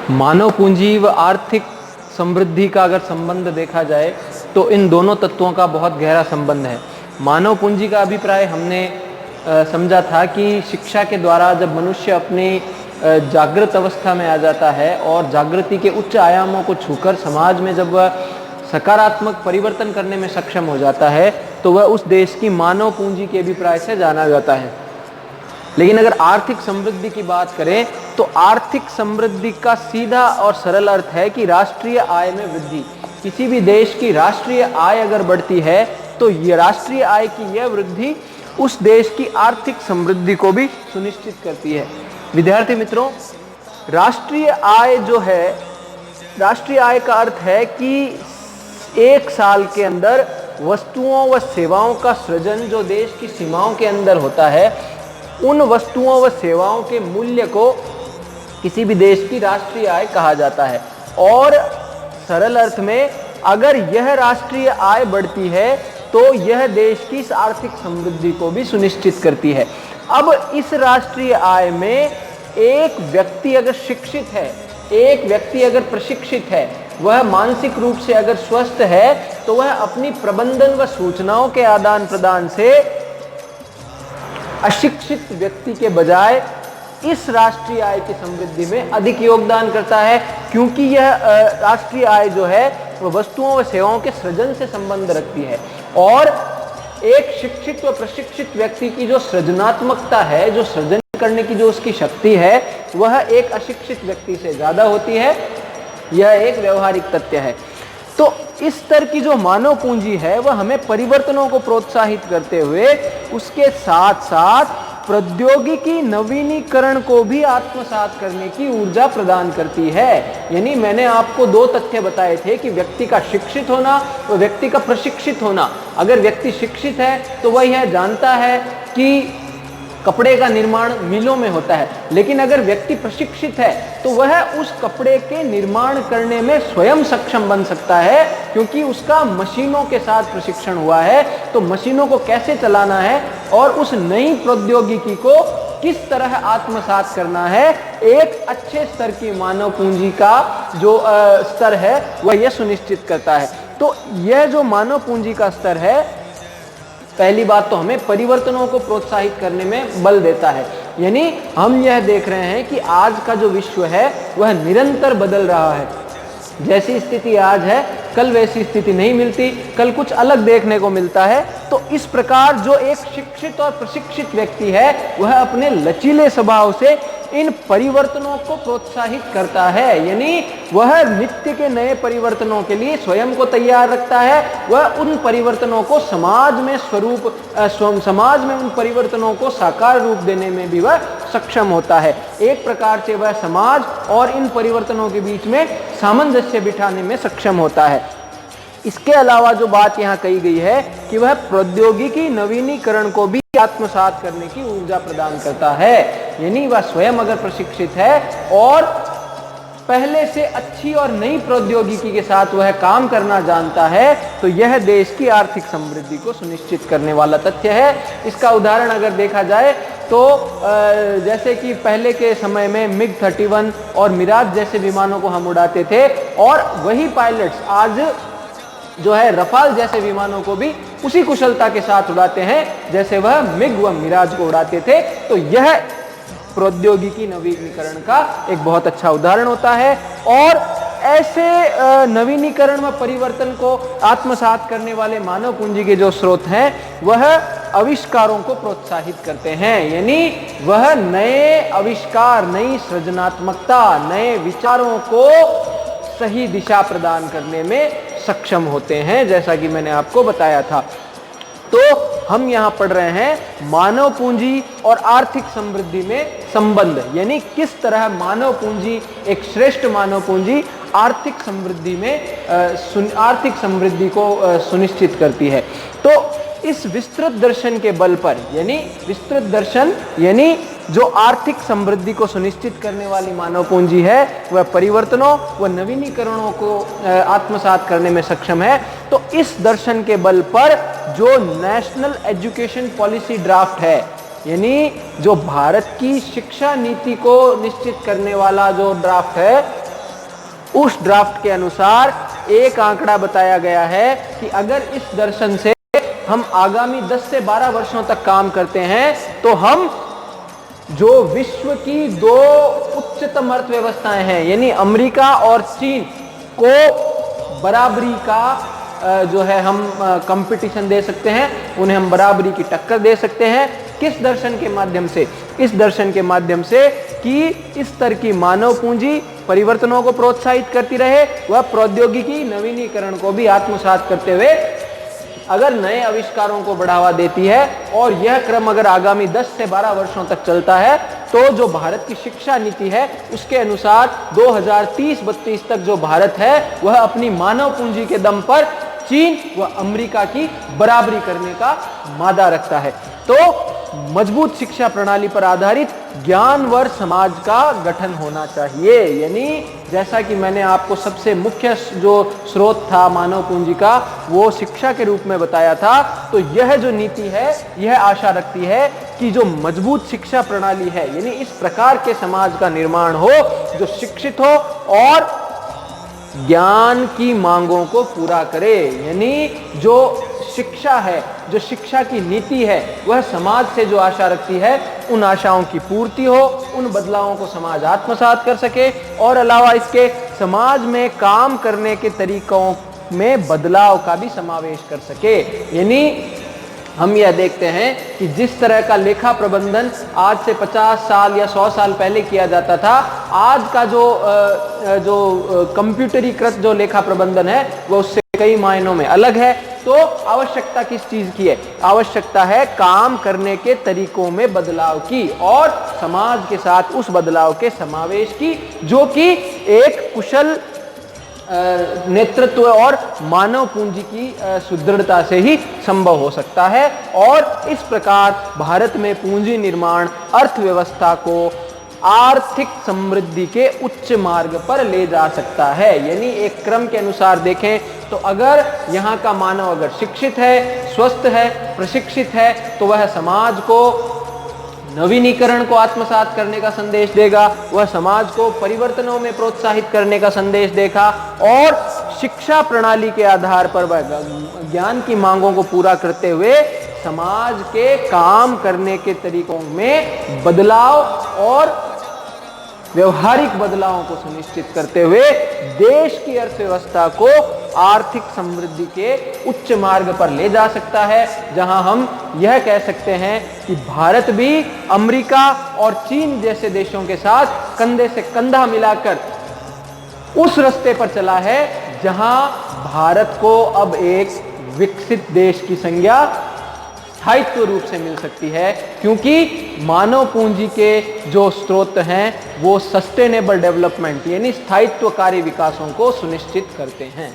मानव पूंजी व आर्थिक समृद्धि का अगर संबंध देखा जाए तो इन दोनों तत्वों का बहुत गहरा संबंध है। मानव पूंजी का अभिप्राय हमने समझा था कि शिक्षा के द्वारा जब मनुष्य अपनी जागृत अवस्था में आ जाता है और जागृति के उच्च आयामों को छूकर समाज में जब वह सकारात्मक परिवर्तन करने में सक्षम हो जाता है तो वह उस देश की मानव पूंजी के अभिप्राय से जाना जाता है। लेकिन अगर आर्थिक समृद्धि की बात करें तो आर्थिक समृद्धि का सीधा और सरल अर्थ है कि राष्ट्रीय आय में वृद्धि। किसी भी देश की राष्ट्रीय आय अगर बढ़ती है तो ये राष्ट्रीय आय की यह वृद्धि उस देश की आर्थिक समृद्धि को भी सुनिश्चित करती है। विद्यार्थी मित्रों, राष्ट्रीय आय जो है, राष्ट्रीय आय का अर्थ है कि एक साल के अंदर वस्तुओं व सेवाओं का सृजन जो देश की सीमाओं के अंदर होता है, उन वस्तुओं व सेवाओं के मूल्य को किसी भी देश की राष्ट्रीय आय कहा जाता है। और सरल अर्थ में अगर यह राष्ट्रीय आय बढ़ती है तो यह देश की इस आर्थिक समृद्धि को भी सुनिश्चित करती है। अब इस राष्ट्रीय आय में एक व्यक्ति अगर शिक्षित है, एक व्यक्ति अगर प्रशिक्षित है, वह मानसिक रूप से अगर स्वस्थ है तो वह अपनी प्रबंधन व सूचनाओं के आदान प्रदान से अशिक्षित व्यक्ति के बजाय इस राष्ट्रीय आय की समृद्धि में अधिक योगदान करता है, क्योंकि यह राष्ट्रीय आय जो है वह वस्तुओं व सेवाओं के सृजन से संबंध रखती है। और एक शिक्षित व प्रशिक्षित व्यक्ति की जो सृजनात्मकता है, जो सृजन करने की जो उसकी शक्ति है, वह एक अशिक्षित व्यक्ति से ज्यादा होती है। यह एक व्यवहारिक तथ्य है। तो इस स्तर की जो मानव पूंजी है वह हमें परिवर्तनों को प्रोत्साहित करते हुए उसके साथ साथ प्रौद्योगिकी नवीनीकरण को भी आत्मसात करने की ऊर्जा प्रदान करती है। यानी मैंने आपको दो तथ्य बताए थे कि व्यक्ति का शिक्षित होना और व्यक्ति का प्रशिक्षित होना। अगर व्यक्ति शिक्षित है तो वह यह जानता है कि कपड़े का निर्माण मिलों में होता है, लेकिन अगर व्यक्ति प्रशिक्षित है तो वह उस कपड़े के निर्माण करने में स्वयं सक्षम बन सकता है, क्योंकि उसका मशीनों के साथ प्रशिक्षण हुआ है। तो मशीनों को कैसे चलाना है और उस नई प्रौद्योगिकी को किस तरह आत्मसात करना है, एक अच्छे स्तर की मानव पूंजी का जो स्तर है वह यह सुनिश्चित करता है। तो यह जो मानव पूंजी का स्तर है, पहली बात तो हमें परिवर्तनों को प्रोत्साहित करने में बल देता है। यानी हम यह देख रहे हैं कि आज का जो विश्व है वह निरंतर बदल रहा है। जैसी स्थिति आज है कल वैसी स्थिति नहीं मिलती, कल कुछ अलग देखने को मिलता है। तो इस प्रकार जो एक शिक्षित और प्रशिक्षित व्यक्ति है वह अपने लचीले स्वभाव से इन परिवर्तनों को प्रोत्साहित करता है। यानी वह नित्य के नए परिवर्तनों के लिए स्वयं को तैयार रखता है। वह उन परिवर्तनों को समाज में समाज में उन परिवर्तनों को साकार रूप देने में भी वह सक्षम होता है। एक प्रकार से वह समाज और इन परिवर्तनों के बीच में सामंजस्य बिठाने में सक्षम होता है। इसके अलावा जो बात यहाँ कही गई है कि वह प्रौद्योगिकी नवीनीकरण को भी आत्मसात करने की ऊर्जा प्रदान करता है। यानी वह स्वयं अगर प्रशिक्षित है और पहले से अच्छी और नई प्रौद्योगिकी के साथ वह काम करना जानता है तो यह देश की आर्थिक समृद्धि को सुनिश्चित करने वाला तथ्य है। इसका उदाहरण अगर देखा जाए तो जैसे कि पहले के समय में मिग 31 और मिराज जैसे विमानों को हम उड़ाते थे, और वही पायलट्स आज जो है रफाल जैसे विमानों को भी उसी कुशलता के साथ उड़ाते हैं जैसे वह मिग व मिराज को उड़ाते थे। तो यह प्रौद्योगिकी नवीनीकरण का एक बहुत अच्छा उदाहरण होता है। और ऐसे नवीनीकरण व परिवर्तन को आत्मसात करने वाले मानव पूंजी के जो स्रोत हैं वह आविष्कारों को प्रोत्साहित करते हैं। यानी वह नए आविष्कार, नई सृजनात्मकता, नए विचारों को सही दिशा प्रदान करने में सक्षम होते हैं, जैसा कि मैंने आपको बताया था। तो हम यहाँ पढ़ रहे हैं मानव पूंजी और आर्थिक समृद्धि में संबंध, यानी किस तरह मानव पूंजी, एक श्रेष्ठ मानव पूंजी आर्थिक समृद्धि में आर्थिक समृद्धि को सुनिश्चित करती है। तो इस विस्तृत दर्शन के बल पर, यानी विस्तृत दर्शन यानी जो आर्थिक समृद्धि को सुनिश्चित करने वाली मानव पूंजी है वह परिवर्तनों व नवीनीकरणों को आत्मसात करने में सक्षम है। तो इस दर्शन के बल पर जो नेशनल एजुकेशन पॉलिसी ड्राफ्ट है, यानी जो भारत की शिक्षा नीति को निश्चित करने वाला जो ड्राफ्ट है, उस ड्राफ्ट के अनुसार एक आंकड़ा बताया गया है कि अगर इस दर्शन से हम आगामी 10 से 12 वर्षों तक काम करते हैं तो हम जो विश्व की दो उच्चतम अर्थव्यवस्थाएं हैं यानी अमेरिका और चीन को बराबरी का जो है हम कंपटीशन दे सकते हैं, उन्हें हम बराबरी की टक्कर दे सकते हैं। किस दर्शन के माध्यम से? इस दर्शन के माध्यम से कि इस स्तर की मानव पूंजी परिवर्तनों को प्रोत्साहित करती रहे, वह प्रौद्योगिकी नवीनीकरण को भी आत्मसात करते हुए अगर नए आविष्कारों को बढ़ावा देती है और यह क्रम अगर आगामी 10 से 12 वर्षों तक चलता है तो जो भारत की शिक्षा नीति है उसके अनुसार 2030-32 तक जो भारत है वह अपनी मानव पूंजी के दम पर चीन व अमेरिका की बराबरी करने का मादा रखता है। तो मजबूत शिक्षा प्रणाली पर आधारित ज्ञानवर समाज का गठन होना चाहिए। यानी जैसा कि मैंने आपको सबसे मुख्य जो स्रोत था मानव पूंजी का वो शिक्षा के रूप में बताया था, तो यह जो नीति है यह आशा रखती है कि जो मजबूत शिक्षा प्रणाली है यानी इस प्रकार के समाज का निर्माण हो जो शिक्षित हो और ज्ञान की मांगों को पूरा करे। यानी जो शिक्षा है, जो शिक्षा की नीति है, वह समाज से जो आशा रखती है उन आशाओं की पूर्ति हो, उन बदलावों को समाज आत्मसात कर सके और अलावा इसके समाज में काम करने के तरीकों में बदलाव का भी समावेश कर सके। यानी हम यह देखते हैं कि जिस तरह का लेखा प्रबंधन आज से 50 साल या 100 साल पहले किया जाता था, आज का जो कंप्यूटरीकृत जो लेखा प्रबंधन है वो उससे कई मायनों में अलग है। तो आवश्यकता किस चीज की है? आवश्यकता है काम करने के तरीकों में बदलाव की और समाज के साथ उस बदलाव के समावेश की, जो कि एक कुशल नेतृत्व और मानव पूंजी की सुदृढ़ता से ही संभव हो सकता है। और इस प्रकार भारत में पूंजी निर्माण अर्थव्यवस्था को आर्थिक समृद्धि के उच्च मार्ग पर ले जा सकता है। यानी एक क्रम के अनुसार देखें तो अगर यहाँ का मानव अगर शिक्षित है, स्वस्थ है, प्रशिक्षित है तो वह समाज को नवीनीकरण को आत्मसात करने का संदेश देगा, वह समाज को परिवर्तनों में प्रोत्साहित करने का संदेश देगा और शिक्षा प्रणाली के आधार पर वह ज्ञान की मांगों को पूरा करते हुए समाज के काम करने के तरीकों में बदलाव और व्यवहारिक बदलावों को सुनिश्चित करते हुए देश की अर्थव्यवस्था को आर्थिक समृद्धि के उच्च मार्ग पर ले जा सकता है, जहां हम यह कह सकते हैं कि भारत भी अमेरिका और चीन जैसे देशों के साथ कंधे से कंधा मिलाकर उस रास्ते पर चला है जहां भारत को अब एक विकसित देश की संज्ञा स्थायित्व रूप से मिल सकती है, क्योंकि मानव पूंजी के जो स्रोत हैं वो सस्टेनेबल डेवलपमेंट यानी स्थायित्वकारी विकासों को सुनिश्चित करते हैं।